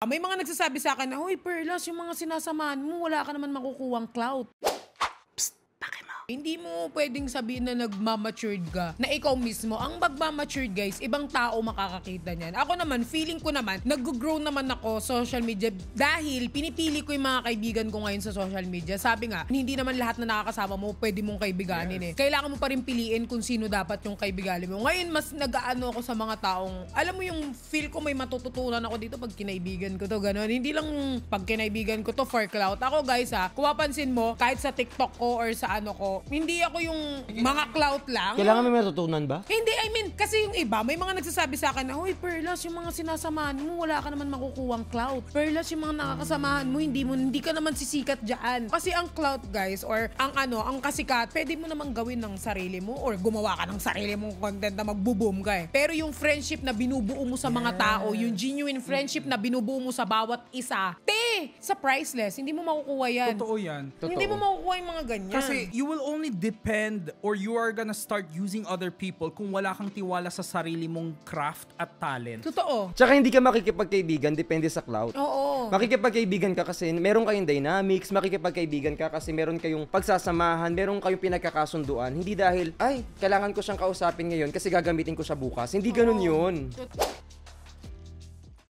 May mga nagsasabi sa akin na, "Hoy Perlas, yung mga sinasamahan mo, wala ka naman makukuhang clout." Hindi mo pwedeng sabihin na nagmamatured ka, na ikaw mismo. Ang magmamatured guys, ibang tao makakakita niyan. Ako naman, feeling ko naman, nag-grow naman ako social media dahil pinipili ko yung mga kaibigan ko ngayon sa social media. Sabi nga, hindi naman lahat na nakakasama mo pwede mong kaibiganin eh. Kailangan mo pa rin piliin kung sino dapat yung kaibiganin mo. Ngayon, mas nag-aano ako sa mga taong, alam mo yung feel ko may matututunan ako dito pag kinaibigan ko to, gano'n. Hindi lang pag kinaibigan ko to for clout. Ako guys kung mapansin mo, kahit sa TikTok ko or sa ano ko, hindi ako yung mga clout lang. Kailangan may matutunan ba? Hindi, I mean, kasi yung iba, may mga nagsasabi sa akin na, "Hoy, Perlas, yung mga sinasamahan mo, wala ka naman makukuhang clout. Perlas, yung mga nakakasamahan mo, hindi ka naman sisikat dyan." Kasi ang clout, guys, or ang kasikat, pwede mo naman gawin ng sarili mo or gumawa ka ng sarili mong content na magbo-boom ka eh. Pero yung friendship na binubuo mo sa mga tao, yung genuine friendship na binubuo mo sa bawat isa, sa priceless, hindi mo makukuha yan. Totoo yan. Hindi mo makukuha yung mga ganyan. Kasi you will only depend or you are gonna start using other people kung wala kang tiwala sa sarili mong craft at talent. Totoo. Tsaka hindi ka makikipagkaibigan, depende sa clout. Oo. Makikipagkaibigan ka kasi meron kayong dynamics, makikipagkaibigan ka kasi meron kayong pagsasamahan, meron kayong pinagkakasunduan. Hindi dahil, ay, kailangan ko siyang kausapin ngayon kasi gagamitin ko siya bukas. Hindi ganun yun.